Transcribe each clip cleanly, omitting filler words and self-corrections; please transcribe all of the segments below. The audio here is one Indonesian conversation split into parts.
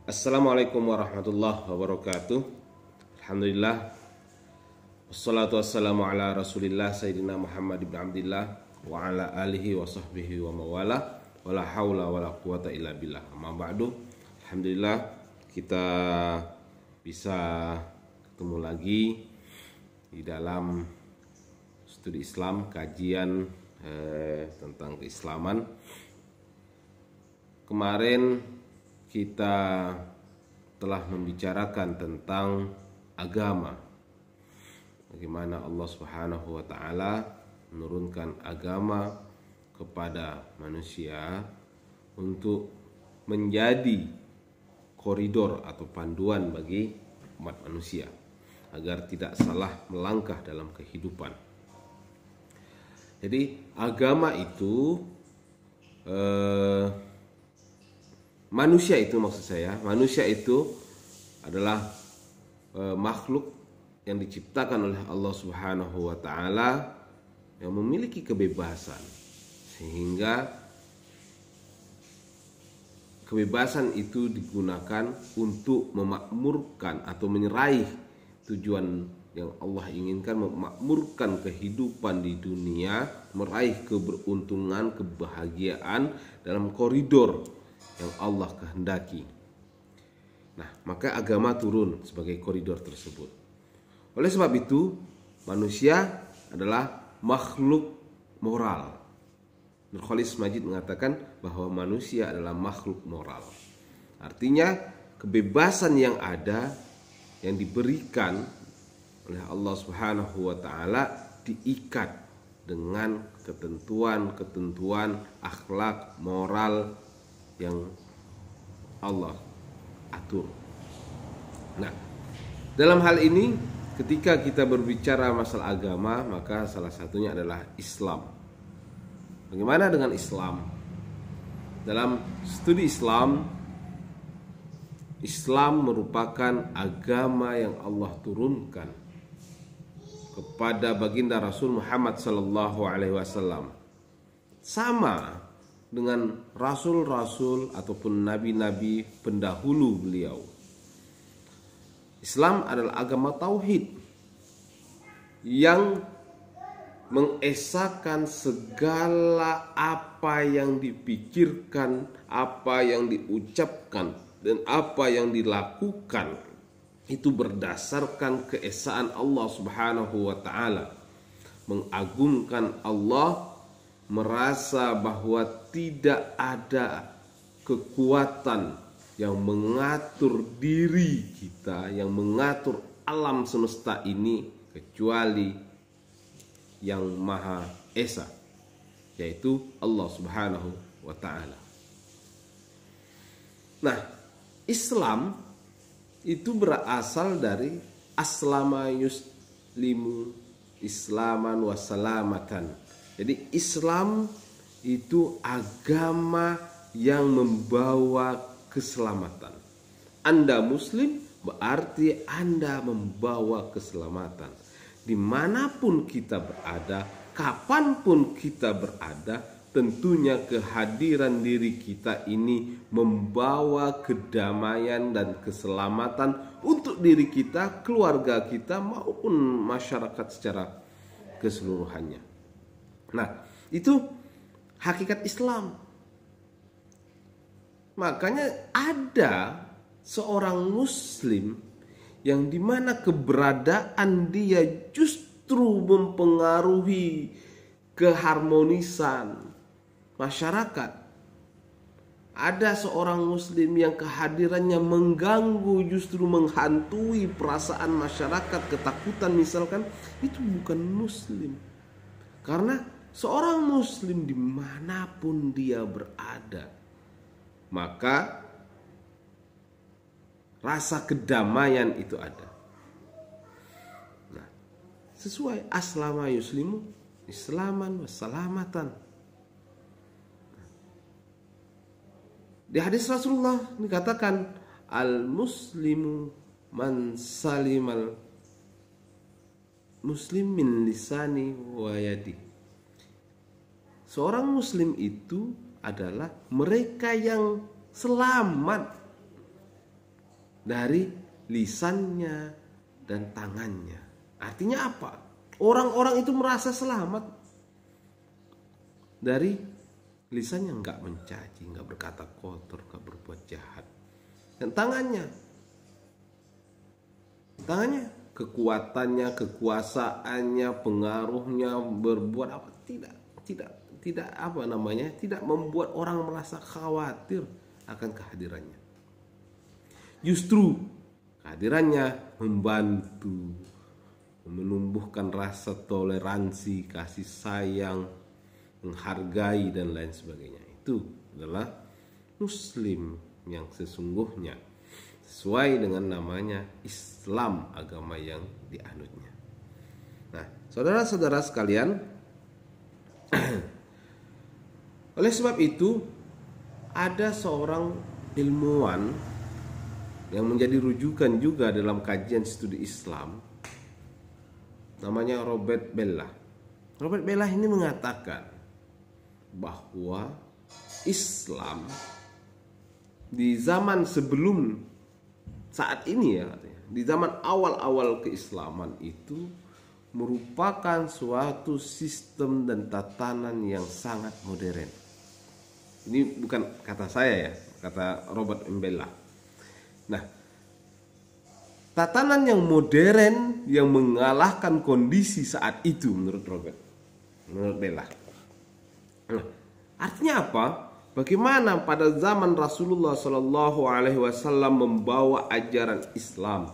Assalamualaikum warahmatullahi wabarakatuh. Alhamdulillah. Wassalatu wassalamu ala rasulillah Sayyidina Muhammad ibn Abdillah wa ala alihi wa sahbihi wa mawala wa la hawla wa la quwata illa billah. Amma ba'du. Alhamdulillah kita bisa ketemu lagi di dalam studi Islam, kajian tentang keislaman. Kemarin kita telah membicarakan tentang agama. Bagaimana Allah Subhanahu wa taala menurunkan agama kepada manusia untuk menjadi koridor atau panduan bagi umat manusia agar tidak salah melangkah dalam kehidupan. Jadi agama itu manusia itu adalah makhluk yang diciptakan oleh Allah Subhanahu wa taala yang memiliki kebebasan, sehingga kebebasan itu digunakan untuk memakmurkan atau menyeraih tujuan yang Allah inginkan, memakmurkan kehidupan di dunia, meraih keberuntungan, kebahagiaan dalam koridor yang Allah kehendaki. Nah, maka agama turun sebagai koridor tersebut. Oleh sebab itu, manusia adalah makhluk moral. Nurkholis Majid mengatakan bahwa manusia adalah makhluk moral. Artinya, kebebasan yang ada, yang diberikan oleh Allah Subhanahu wa taala diikat dengan ketentuan-ketentuan akhlak moral yang Allah atur. Nah, dalam hal ini ketika kita berbicara masalah agama, maka salah satunya adalah Islam. Bagaimana dengan Islam? Dalam studi Islam, Islam merupakan agama yang Allah turunkan kepada baginda Rasul Muhammad sallallahu alaihi wasallam. Sama dengan rasul-rasul ataupun nabi-nabi pendahulu beliau. Islam adalah agama tauhid yang mengesahkan segala apa yang dipikirkan, apa yang diucapkan, dan apa yang dilakukan itu berdasarkan keesaan Allah Subhanahu wa taala. Mengagungkan Allah, merasa bahwa tidak ada kekuatan yang mengatur diri kita, yang mengatur alam semesta ini kecuali yang Maha Esa, yaitu Allah Subhanahu wa taala. Nah, Islam itu berasal dari aslama yuslimu islaman wa salamatan. Jadi Islam itu agama yang membawa keselamatan. Anda Muslim berarti Anda membawa keselamatan. Dimanapun kita berada, kapanpun kita berada, tentunya kehadiran diri kita ini membawa kedamaian dan keselamatan untuk diri kita, keluarga kita, maupun masyarakat secara keseluruhannya. Nah, itu hakikat Islam. Makanya ada seorang Muslim yang dimana keberadaan dia justru mempengaruhi keharmonisan masyarakat. Ada seorang Muslim yang kehadirannya mengganggu, justru menghantui perasaan masyarakat, ketakutan misalkan, itu bukan Muslim. Karena seorang Muslim dimanapun dia berada, maka rasa kedamaian itu ada. Nah, sesuai aslama yuslimu islaman wassalamatan. Di hadis Rasulullah dikatakan al-muslimu man salimal muslim min lisani wa yadi. Seorang muslim itu adalah mereka yang selamat dari lisannya dan tangannya. Artinya apa? Orang-orang itu merasa selamat dari lisannya, nggak mencaci, nggak berkata kotor, nggak berbuat jahat. Dan tangannya kekuatannya, kekuasaannya, pengaruhnya berbuat apa? Tidak apa namanya? Tidak membuat orang merasa khawatir akan kehadirannya. Justru kehadirannya membantu menumbuhkan rasa toleransi, kasih sayang, menghargai dan lain sebagainya. Itu adalah Muslim yang sesungguhnya, sesuai dengan namanya Islam, agama yang dianutnya. Nah, saudara-saudara sekalian, oleh sebab itu ada seorang ilmuwan yang menjadi rujukan juga dalam kajian studi Islam, namanya Robert Bellah. Robert Bellah ini mengatakan bahwa Islam di zaman sebelum saat ini, ya, di zaman awal-awal keislaman itu merupakan suatu sistem dan tatanan yang sangat modern. Ini bukan kata saya, ya, kata Robert Bellah. Nah, tatanan yang modern yang mengalahkan kondisi saat itu menurut Bellah. Nah, artinya apa? Bagaimana pada zaman Rasulullah Shallallahu Alaihi Wasallam membawa ajaran Islam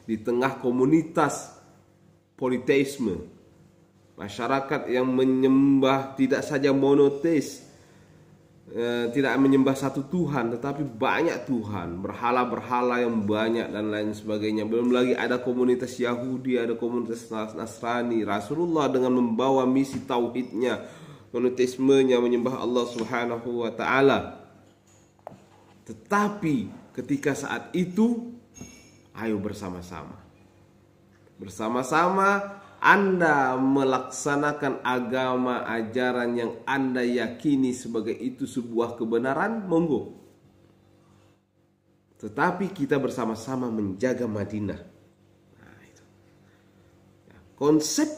di tengah komunitas politeisme, masyarakat yang menyembah tidak saja monoteis, tidak menyembah satu Tuhan, tetapi banyak Tuhan, berhala-berhala yang banyak dan lain sebagainya. Belum lagi ada komunitas Yahudi, ada komunitas Nasrani. Rasulullah dengan membawa misi tauhidnya, monoteismenya, menyembah Allah Subhanahu wa taala. Tetapi ketika saat itu, ayo bersama-sama Anda melaksanakan agama ajaran yang Anda yakini sebagai itu sebuah kebenaran, monggo. Tetapi kita bersama-sama menjaga Madinah. Nah, itu. Konsep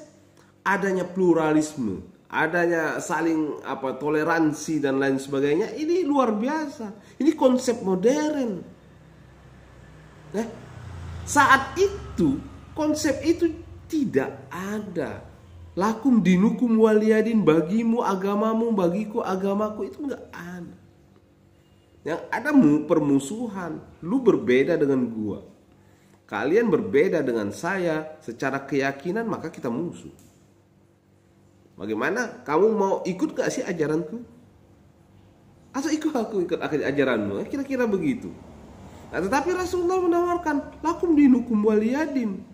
adanya pluralisme, adanya saling toleransi dan lain sebagainya, ini luar biasa. Ini konsep modern. Saat itu konsep itu tidak ada. Lakum dinukum waliyadin, bagimu agamamu, bagiku agamaku, itu enggak ada. Yang ada permusuhan. Lu berbeda dengan gua, kalian berbeda dengan saya secara keyakinan, maka kita musuh. Bagaimana? Kamu mau ikut gak sih ajaranku? Atau aku ikut ajaranmu? Kira-kira begitu. Nah, tetapi Rasulullah menawarkan lakum dinukum waliyadin,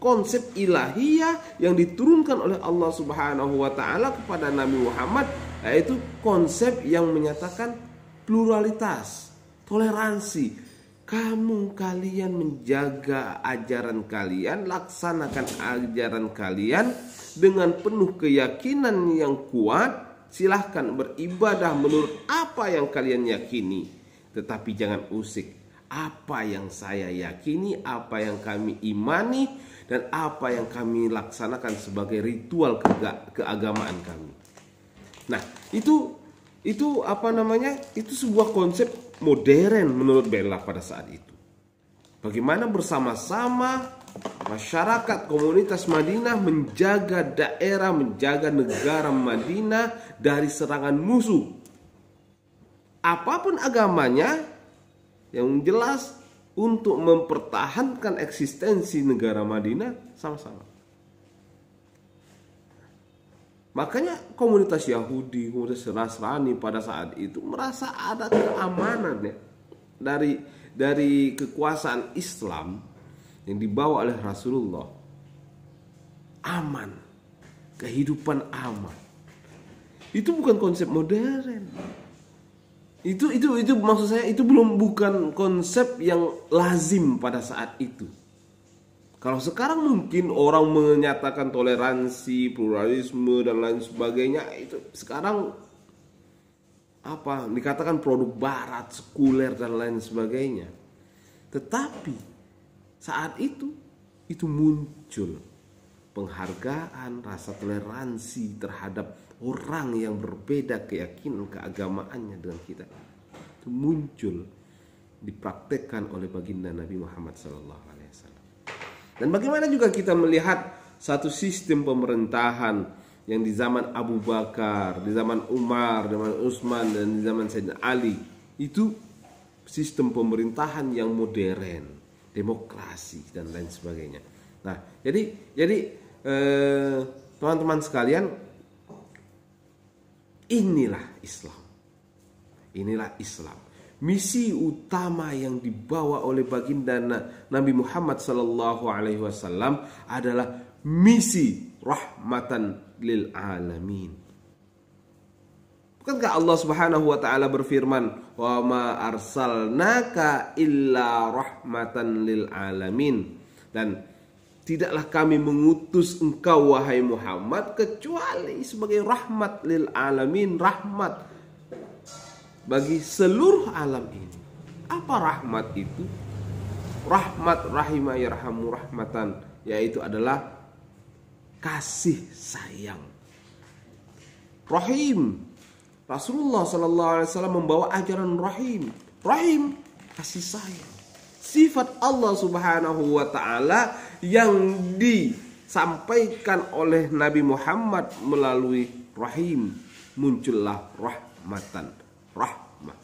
konsep ilahiyah yang diturunkan oleh Allah Subhanahu wa taala kepada Nabi Muhammad, yaitu konsep yang menyatakan pluralitas, toleransi. Kalian menjaga ajaran kalian, laksanakan ajaran kalian dengan penuh keyakinan yang kuat. Silahkan beribadah menurut apa yang kalian yakini, tetapi jangan usik apa yang saya yakini, apa yang kami imani, dan apa yang kami laksanakan sebagai ritual keagamaan kami. Nah, itu Itu sebuah konsep modern menurut Bellah pada saat itu. Bagaimana bersama-sama masyarakat komunitas Madinah menjaga daerah, menjaga negara Madinah dari serangan musuh. Apapun agamanya, yang jelas untuk mempertahankan eksistensi negara Madinah sama-sama. Makanya komunitas Yahudi, komunitas Nasrani pada saat itu merasa ada keamanan ya, dari kekuasaan Islam yang dibawa oleh Rasulullah. Aman, kehidupan aman. Itu bukan konsep modern. Itu maksud saya, itu bukan konsep yang lazim pada saat itu. Kalau sekarang mungkin orang menyatakan toleransi, pluralisme dan lain sebagainya, itu sekarang dikatakan produk barat, sekuler dan lain sebagainya. Tetapi saat itu muncul penghargaan, rasa toleransi terhadap orang yang berbeda keyakinan keagamaannya dengan kita. Itu muncul, dipraktekkan oleh baginda Nabi Muhammad SAW. Dan bagaimana juga kita melihat satu sistem pemerintahan yang di zaman Abu Bakar, di zaman Umar, di zaman Utsman, dan di zaman Sayyidina Ali, itu sistem pemerintahan yang modern, demokrasi dan lain sebagainya. Nah, jadi teman-teman sekalian, inilah Islam. Inilah Islam. Misi utama yang dibawa oleh baginda Nabi Muhammad SAW adalah misi rahmatan lil alamin. Bukankah Allah Subhanahu wa taala berfirman, "Wa ma arsalnaka illa rahmatan lil alamin." Dan tidaklah kami mengutus engkau wahai Muhammad kecuali sebagai rahmat lil alamin, rahmat bagi seluruh alam ini. Apa rahmat itu? Rahmat rahimah yarhamu rahmatan, yaitu adalah kasih sayang. Rahim. Rasulullah SAW membawa ajaran rahim. Rahim, kasih sayang. Sifat Allah Subhanahu wa taala yang disampaikan oleh Nabi Muhammad melalui rahim, muncullah rahmatan, rahmat.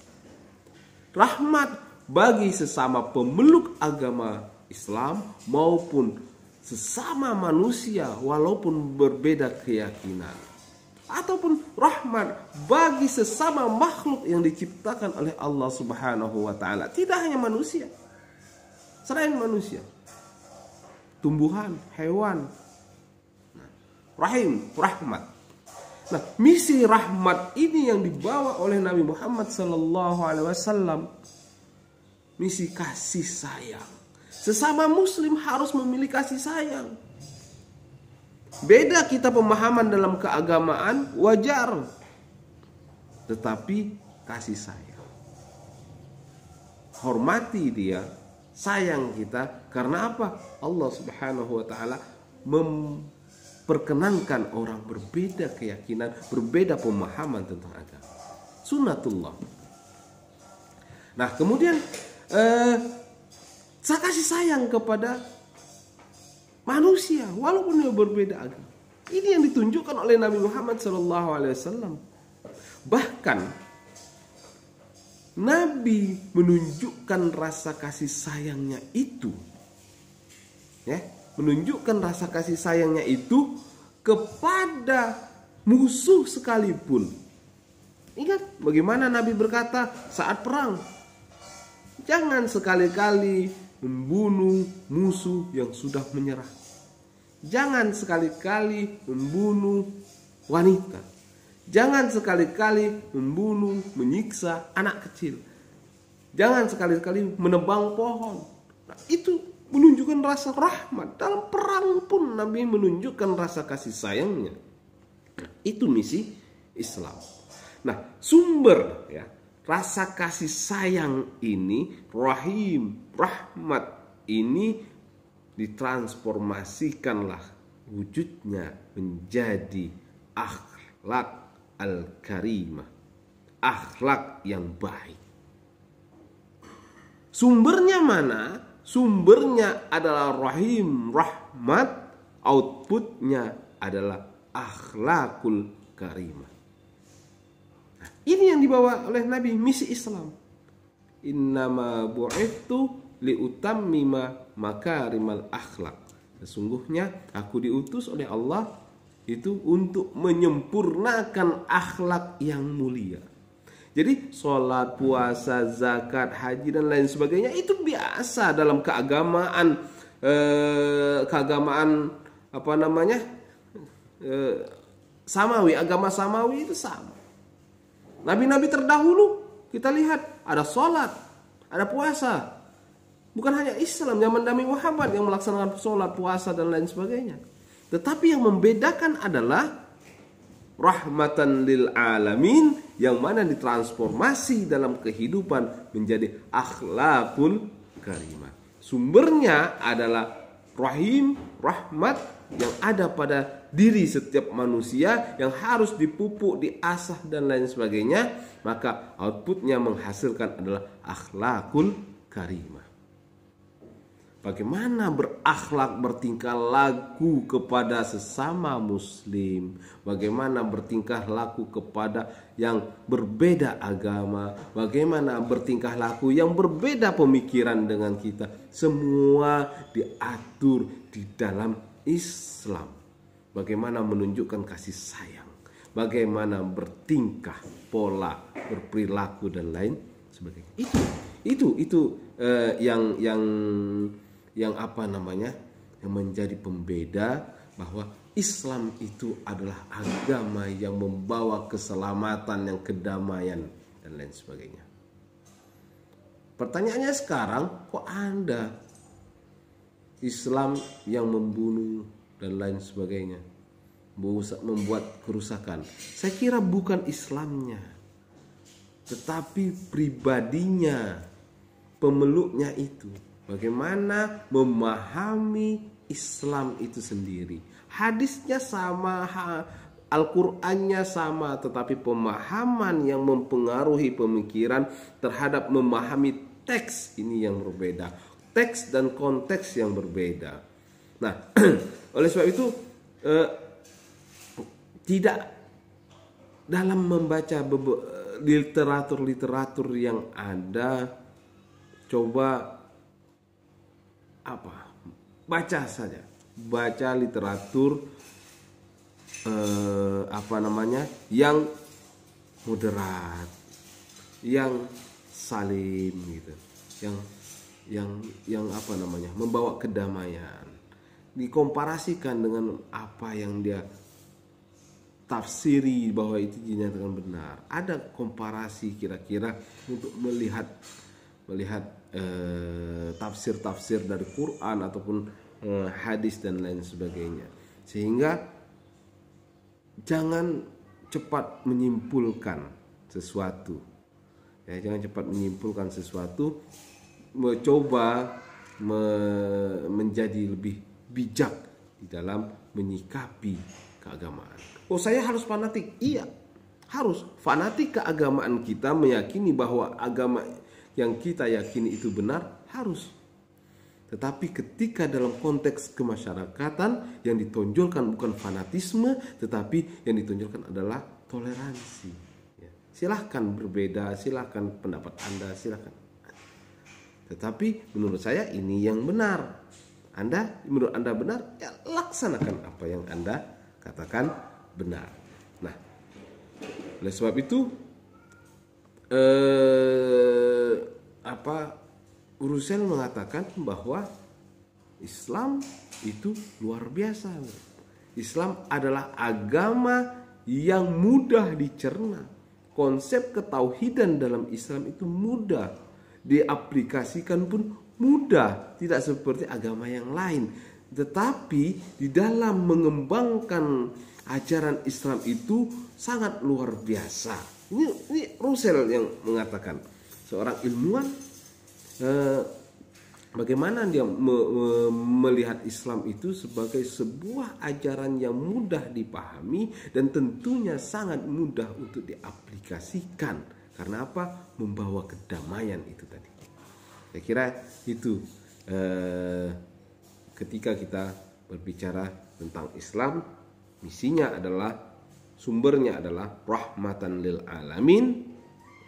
Rahmat bagi sesama pemeluk agama Islam maupun sesama manusia walaupun berbeda keyakinan. Ataupun rahmat bagi sesama makhluk yang diciptakan oleh Allah Subhanahu wa taala. Tidak hanya manusia, selain manusia, tumbuhan, hewan. Rahim, rahmat. Nah, misi rahmat ini yang dibawa oleh Nabi Muhammad SAW, misi kasih sayang. Sesama muslim harus memiliki kasih sayang. Beda kita pemahaman dalam keagamaan, wajar. Tetapi kasih sayang. Hormati dia, sayang kita. Karena apa? Allah Subhanahu wa taala memperkenankan orang berbeda keyakinan, berbeda pemahaman tentang agama. Sunnatullah. Nah, kemudian saya kasih sayang kepada manusia walaupun dia berbeda agama. Ini yang ditunjukkan oleh Nabi Muhammad SAW. Bahkan Nabi menunjukkan rasa kasih sayangnya itu, ya, menunjukkan rasa kasih sayangnya itu kepada musuh sekalipun. Ingat bagaimana Nabi berkata saat perang, jangan sekali-kali membunuh musuh yang sudah menyerah. Jangan sekali-kali membunuh wanita. Jangan sekali-kali membunuh, menyiksa anak kecil. Jangan sekali-kali menebang pohon. Nah, itu menunjukkan rasa rahmat. Dalam perang pun Nabi menunjukkan rasa kasih sayangnya. Nah, itu misi Islam. Nah, sumber ya rasa kasih sayang ini, rahim, rahmat ini ditransformasikanlah wujudnya menjadi akhlak al-karimah, akhlak yang baik. Sumbernya mana? Sumbernya adalah rahim, rahmat, outputnya adalah akhlakul karimah. Ini yang dibawa oleh Nabi, misi Islam. Innama bu'ithu liutammima makarimal akhlak. Sesungguhnya aku diutus oleh Allah itu untuk menyempurnakan akhlak yang mulia. Jadi sholat, puasa, zakat, haji dan lain sebagainya itu biasa dalam keagamaan, samawi, agama samawi itu sama. Nabi-nabi terdahulu kita lihat ada sholat, ada puasa. Bukan hanya Islam, zaman Nabi Muhammad yang melaksanakan sholat, puasa dan lain sebagainya. Tetapi yang membedakan adalah rahmatan lil alamin, yang mana ditransformasi dalam kehidupan menjadi akhlakul karimah. Sumbernya adalah rahim, rahmat yang ada pada diri setiap manusia yang harus dipupuk, diasah dan lain sebagainya, maka outputnya menghasilkan adalah akhlakul karimah. Bagaimana berakhlak, bertingkah laku kepada sesama muslim, bagaimana bertingkah laku kepada yang berbeda agama, bagaimana bertingkah laku yang berbeda pemikiran dengan kita, semua diatur di dalam Islam. Bagaimana menunjukkan kasih sayang, bagaimana bertingkah, pola, berperilaku dan lain sebagainya. Itu yang apa namanya, yang menjadi pembeda bahwa Islam itu adalah agama yang membawa keselamatan, yang kedamaian dan lain sebagainya. Pertanyaannya sekarang, kok Anda Islam yang membunuh dan lain sebagainya, membuat kerusakan? Saya kira bukan Islamnya, tetapi pribadinya, pemeluknya itu. Bagaimana memahami Islam itu sendiri. Hadisnya sama, Al-Qur'annya sama, tetapi pemahaman yang mempengaruhi pemikiran terhadap memahami teks ini yang berbeda. Teks dan konteks yang berbeda. Nah, oleh sebab itu tidak dalam membaca literatur yang ada, coba baca saja, baca literatur yang moderat, yang salim gitu, yang membawa kedamaian, dikomparasikan dengan apa yang dia tafsiri bahwa itu dinyatakan benar. Ada komparasi kira-kira untuk melihat tafsir-tafsir dari Quran ataupun hadis dan lain sebagainya. Sehingga jangan cepat menyimpulkan sesuatu. Ya, jangan cepat menyimpulkan sesuatu, mencoba menjadi lebih bijak di dalam menyikapi keagamaan. Oh, saya harus fanatik. Iya, harus fanatik keagamaan kita, meyakini bahwa agama yang kita yakini itu benar, harus. Tetapi ketika dalam konteks kemasyarakatan, yang ditonjolkan bukan fanatisme, tetapi yang ditonjolkan adalah toleransi. Ya, silahkan berbeda, silahkan pendapat Anda, silahkan. Tetapi menurut saya ini yang benar. Menurut Anda benar, ya laksanakan apa yang Anda katakan benar. Nah, oleh sebab itu Russell mengatakan bahwa Islam itu luar biasa. Islam adalah agama yang mudah dicerna. Konsep ketauhidan dalam Islam itu mudah diaplikasikan, pun mudah, tidak seperti agama yang lain. Tetapi di dalam mengembangkan ajaran Islam itu sangat luar biasa. Ini Russell yang mengatakan, seorang ilmuwan, bagaimana dia melihat Islam itu sebagai sebuah ajaran yang mudah dipahami dan tentunya sangat mudah untuk diaplikasikan. Karena apa? Membawa kedamaian itu tadi. Saya kira itu ketika kita berbicara tentang Islam, misinya adalah, sumbernya adalah rahmatan lil alamin,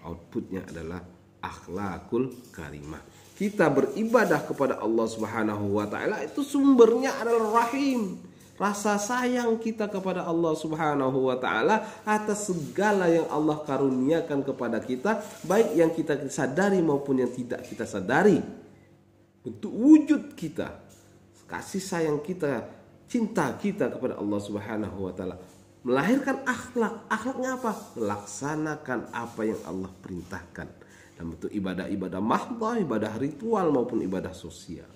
outputnya adalah akhlakul karimah. Kita beribadah kepada Allah Subhanahu wa taala, itu sumbernya adalah rahim, rasa sayang kita kepada Allah Subhanahu wa taala atas segala yang Allah karuniakan kepada kita, baik yang kita sadari maupun yang tidak kita sadari. Bentuk wujud kita, kasih sayang kita, cinta kita kepada Allah Subhanahu wa taala melahirkan akhlak. Akhlaknya apa? Melaksanakan apa yang Allah perintahkan dalam bentuk ibadah-ibadah mahdhah, ibadah ritual maupun ibadah sosial.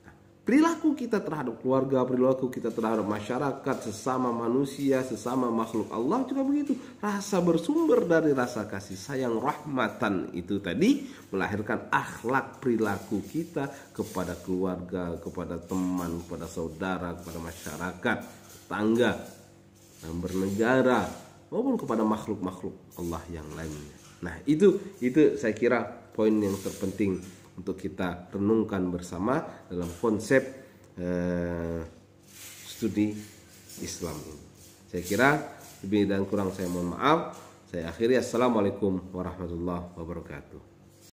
Nah, perilaku kita terhadap keluarga, perilaku kita terhadap masyarakat, sesama manusia, sesama makhluk Allah juga begitu. Rasa bersumber dari rasa kasih sayang, rahmatan itu tadi melahirkan akhlak perilaku kita kepada keluarga, kepada teman, kepada saudara, kepada masyarakat, tetangga, dan bernegara, maupun kepada makhluk-makhluk Allah yang lainnya. Nah, itu saya kira poin yang terpenting untuk kita renungkan bersama dalam konsep studi Islam ini. Saya kira lebih dan kurang saya mohon maaf. Saya akhiri. Assalamualaikum warahmatullahi wabarakatuh.